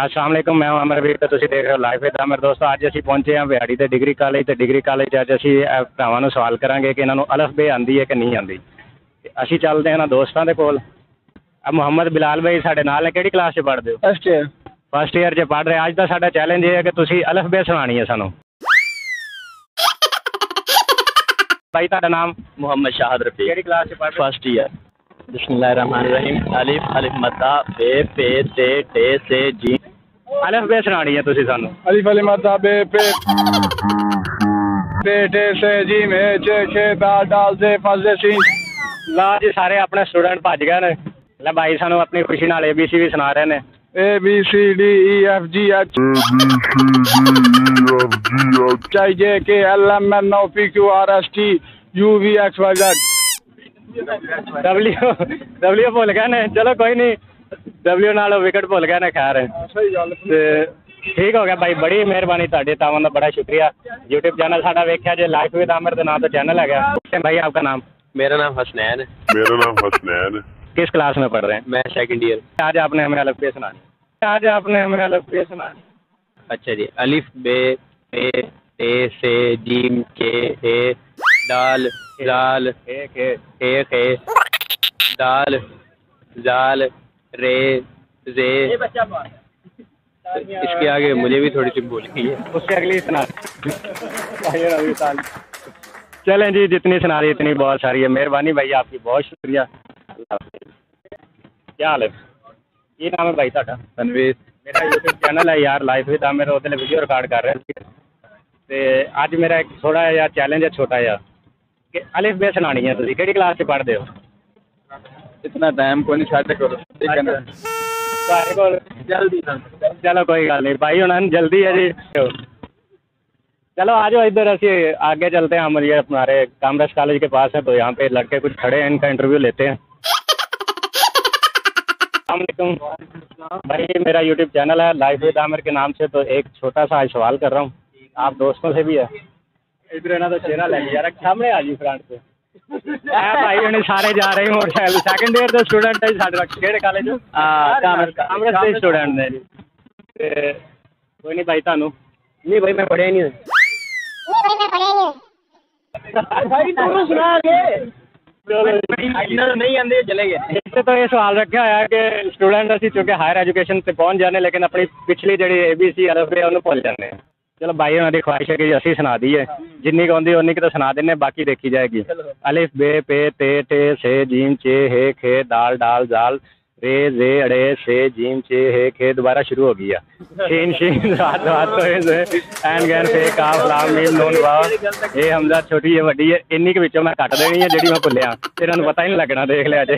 अस्सलाम वालेकुम, मैं अमरवीर तो तुसीं देख रहे हो लाइव विद आमिर। दोस्तों अज असीं पहुंचे हैं बिहाड़ी ते डिग्री कॉलेज। तो डिग्री कॉलेज अज असीं भरावां नूं सवाल करांगे कि इन्हां नूं अलफ बे आंदी है कि नहीं आंदी। असीं चलदे हैं दोस्तां दे कोल। मुहम्मद बिलाल भाई साडे नाल ने। किहड़ी क्लास च पढ़दे हो? First year. फर्स्ट ईयर च पढ़ रहे। अज दा साडा चैलेंज ये है कि तुसीं अलफ बे सुणानी है सानूं। भाई तुहाडा नाम? मोहम्मद शाहद रफी। किहड़ी क्लास च पढ़ रहे? First year. बिस्मिल्लाहिर्रहमानिर्रहीम। अलिफ अलिफ मद्दा बे पे ते टे से जी। अलफ बे सुणानी है तुसीं सानूं। अलिफ अलिफ मद्दा बे पे टे से जी में चे खे दाल डाल से फस से सी। ला जी सारे अपने स्टूडेंट भज गए ने। ले भाई सानूं अपनी खुशी नाल ABC भी सुना रहे ने। ABCDEFGH IJKLMNOPQRST UVXYZ। W भुल गए ने। चलो कोई नहीं, W नाल विकेट भुल गए ने। खैर ठीक हो गया भाई, बड़ी मेहरबानी तुहाडी। तावन दा बड़ा शुक्रिया। यूट्यूब चैनल साडा वेख्या जे लाइफ विद आमिर के नाम तो चैनल है। भाई आपका नाम? मेरा नाम हसनैन है। किस क्लास में पढ़ रहे हैं? मैं सेकंड ईयर। आज आपने हमें अलफ बे सुनानी। आज आपने हमें अलफ बे सुनानी। अच्छा जी। अलिफ बे पे टे से जीम के हे दाल जाल हे खे दाल जाल रे जे। इसके आगे मुझे भी थोड़ी सी भूल गई है। उससे अगली सुना। चलें जी, जितनी सुना रही इतनी बहुत सारी है। मेहरबानी भाई आपकी, बहुत शुक्रिया। क्या हाल है? ये नाम है भाई ਤੁਹਾਡਾ? तनवीर। मेरा यूट्यूब चैनल है यार लाइफ विद आमिर। ਉਹਦੇ ਲਈ वीडियो रिकॉर्ड कर रहे थे। ਤੇ ਅੱਜ ਮੇਰਾ ਇੱਕ ਥੋੜਾ ਜਿਹਾ ਚੈलेंज है छोटा ਜਿਹਾ कि अलिफ बे सुनानी है। ਤੁਸੀਂ ਕਿਹੜੀ क्लास 'ਚ पढ़ते हो? इतना टाइम को नहीं छाटे करो। ਤੁਹਾਡੇ ਕੋਲ जल्दी ना। चलो कोई गल नहीं भाई, उन्होंने जल्दी है जी। चलो आ जाओ इधर, ऐसे आगे चलते हैं। हम ये हमारे कामराज कॉलेज के पास है, तो यहाँ पे लड़के कुछ खड़े हैं, इनका इंटरव्यू लेते हैं। अस्सलामुअलैकुम भाई, मेरा यूट्यूब चैनल है लाइफ विद आमिर के नाम से। तो एक छोटा सा आज सवाल कर रहा हूँ, आप दोस्तों से भी है। इधर ना तो चेहरा लग यार, सामने आ जी फ्रंट से। भाई उन्हें सारे जा रहे हैं। सैकेंड ईयर के स्टूडेंट है साढ़े किहड़े कॉलेज? कामराज के स्टूडेंट ने जी। कोई नहीं भाई, थानू नहीं भाई मैं पढ़िया नहीं। नहीं आते चले गए। इससे तो ये सवाल रखा है कि स्टूडेंट असी चूंकि हायर एजुकेशन से पहुँच जाने, लेकिन अपनी पिछली जी ABC अलफ बे उन्होंने भुल जाते हैं। चलो भाई उन्होंने ख्वाहिश है कि असी सुना दी है, जिन्नी को आती उन्नी की तो सुना देने, बाकी देखी जाएगी। अलिफ बे पे ते टे से जीम चे हे खे दाल डाल जाल रे जे अड़े से जीम चे हे खे। दोबारा शुरू हो गया। शीन शीन रात रात एन गैन फे काफ लाम मीम नून वाव। ये हमजा छोटी है वड्डी है, इन्नी के विचों मैं कट देनी है जिहड़ी मैं भुलिया। इन्हां नूं पता ही नहीं लगना, देख लिया जे।